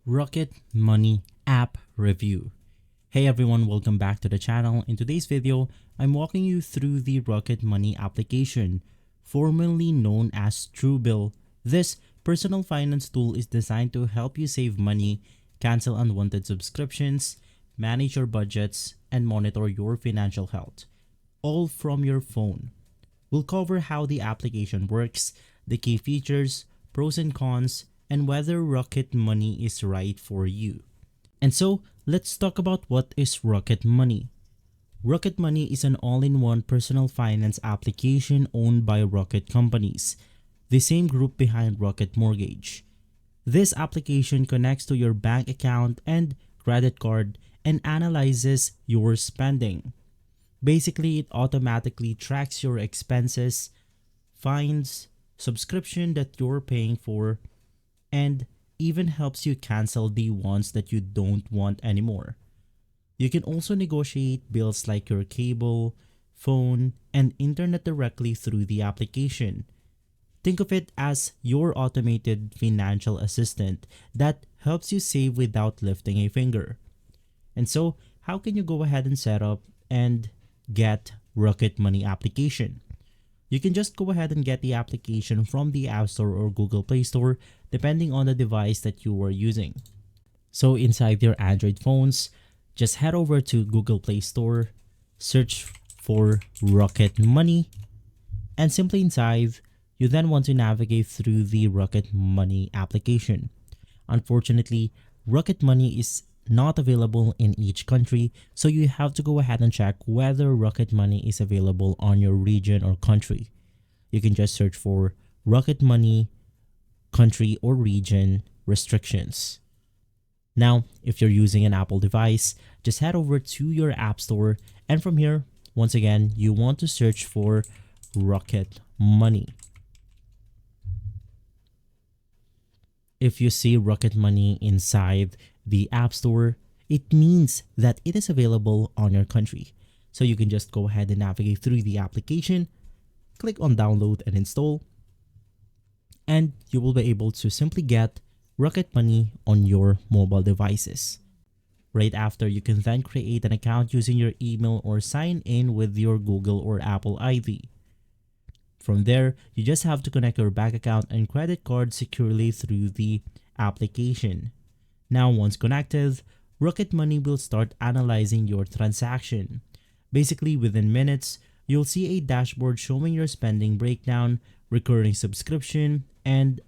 Rocket Money app review. Hey everyone, welcome back to the channel. In today's video, I'm walking you through the Rocket Money application, formerly known as Truebill. This personal finance tool is designed to help you save money, cancel unwanted subscriptions, manage your budgets, and monitor your financial health, all from your phone. We'll cover how the application works, the key features, pros and cons, and whether Rocket Money is right for you. And so, let's talk about what is Rocket Money. Rocket Money is an all-in-one personal finance application owned by Rocket Companies, the same group behind Rocket Mortgage. This application connects to your bank account and credit card and analyzes your spending. Basically, it automatically tracks your expenses, finds subscription that you're paying for, and even helps you cancel the ones that you don't want anymore. You can also negotiate bills like your cable, phone, and internet directly through the application. Think of it as your automated financial assistant that helps you save without lifting a finger. And so, how can you go ahead and set up and get Rocket Money application? You can just go ahead and get the application from the App Store or Google Play Store depending on the device that you are using. So inside your Android phones, just head over to Google Play Store, search for Rocket Money, and simply inside, you then want to navigate through the Rocket Money application. Unfortunately, Rocket Money is not available in each country, so you have to go ahead and check whether Rocket Money is available on your region or country. You can just search for Rocket Money country or region restrictions. Now, if you're using an Apple device, just head over to your App Store, and from here, once again, you want to search for Rocket Money. If you see Rocket Money inside the App Store, it means that it is available on your country. So you can just go ahead and navigate through the application, click on download and install, and you will be able to simply get Rocket Money on your mobile devices. Right after, you can then create an account using your email or sign in with your Google or Apple ID. From there, you just have to connect your bank account and credit card securely through the application. Now, once connected, Rocket Money will start analyzing your transaction. Basically, within minutes, you'll see a dashboard showing your spending breakdown, recurring subscription, and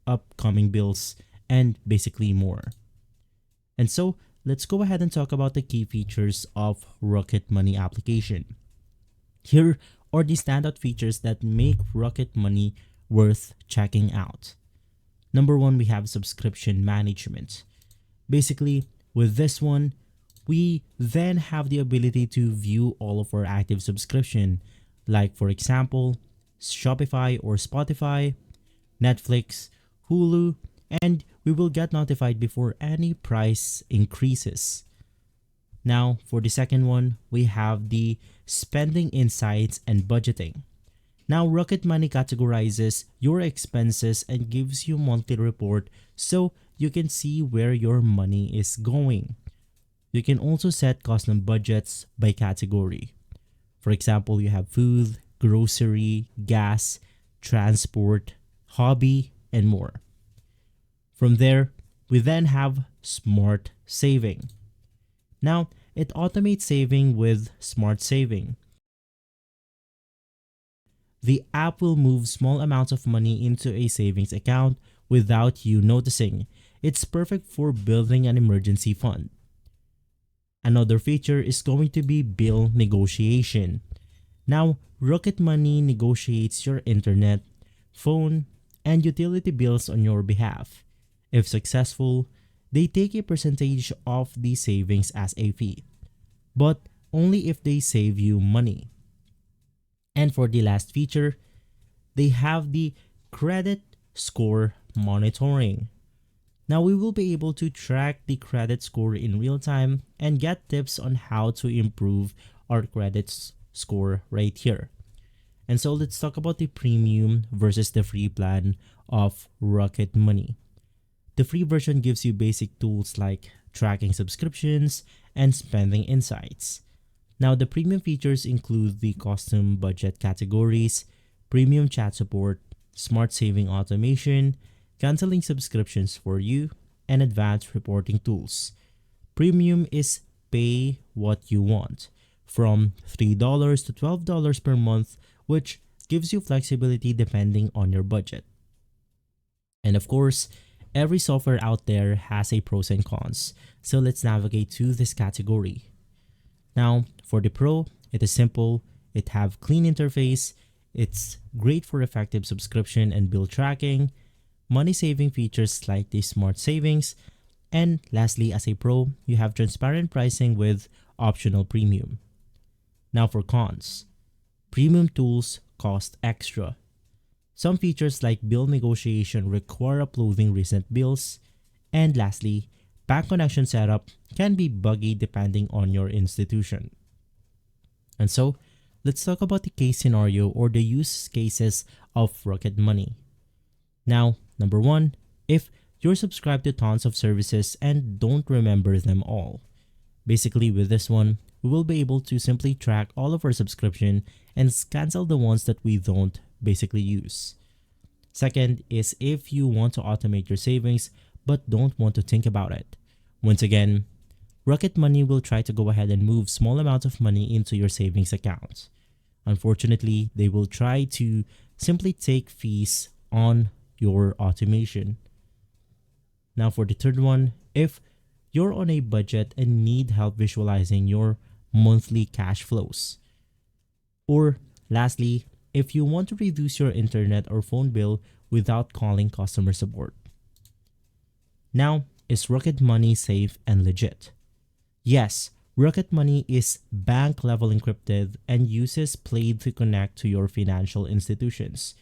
upcoming bills, and basically more. And so, let's go ahead and talk about the key features of Rocket Money application. Here are the standout features that make Rocket Money worth checking out. Number one, we have subscription management. Basically, with this one, we then have the ability to view all of our active subscription, like for example, Shopify or Spotify, Netflix, Hulu, and we will get notified before any price increases. Now, for the second one, we have the spending insights and budgeting. Now, Rocket Money categorizes your expenses and gives you monthly report so you can see where your money is going. You can also set custom budgets by category. For example, you have food, grocery, gas, transport, hobby, and more. From there, we then have smart saving. Now, it automates saving with smart saving. The app will move small amounts of money into a savings account without you noticing. It's perfect for building an emergency fund. Another feature is going to be bill negotiation. Now, Rocket Money negotiates your internet, phone, and utility bills on your behalf. If successful, they take a percentage of the savings as a fee, but only if they save you money. And for the last feature, they have the credit score monitoring. Now we will be able to track the credit score in real time and get tips on how to improve our credit score right here. And so let's talk about the premium versus the free plan of Rocket Money. The free version gives you basic tools like tracking subscriptions and spending insights. Now, the premium features include the custom budget categories, premium chat support, smart saving automation, canceling subscriptions for you, and advanced reporting tools. Premium is pay what you want, from $3 to $12 per month, which gives you flexibility depending on your budget. And of course, every software out there has a pros and cons, so let's navigate to this category. Now, for the Pro, it is simple, it have clean interface, it's great for effective subscription and bill tracking, money saving features like the smart savings, and lastly, as a Pro, you have transparent pricing with optional premium. Now for cons, premium tools cost extra. Some features like bill negotiation require uploading recent bills, and lastly, bank connection setup can be buggy depending on your institution. And so, let's talk about the case scenario or the use cases of Rocket Money. Now, number one, if you're subscribed to tons of services and don't remember them all. Basically, with this one, we will be able to simply track all of our subscription and cancel the ones that we don't basically use. Second is if you want to automate your savings but don't want to think about it. Once again, Rocket Money will try to go ahead and move small amounts of money into your savings account. Unfortunately, they will try to simply take fees on your automation. Now for the third one, if you're on a budget and need help visualizing your monthly cash flows. Or lastly, if you want to reduce your internet or phone bill without calling customer support. Now, is Rocket Money safe and legit? Yes, Rocket Money is bank level encrypted and uses Plaid to connect to your financial institutions.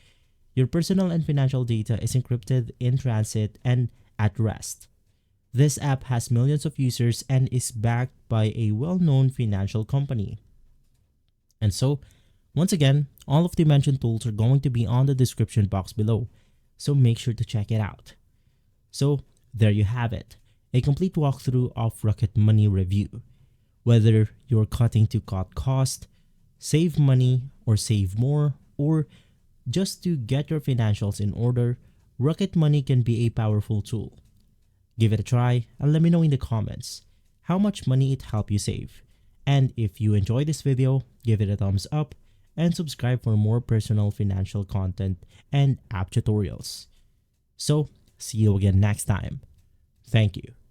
Your personal and financial data is encrypted in transit and at rest. This app has millions of users and is backed by a well-known financial company. And so, once again, all of the mentioned tools are going to be on the description box below, so make sure to check it out. So, there you have it, a complete walkthrough of Rocket Money review. Whether you're cutting to cut cost, save money or save more, or just to get your financials in order, Rocket Money can be a powerful tool. Give it a try and let me know in the comments how much money it helped you save. And if you enjoyed this video, give it a thumbs up and subscribe for more personal financial content and app tutorials. So, see you again next time. Thank you.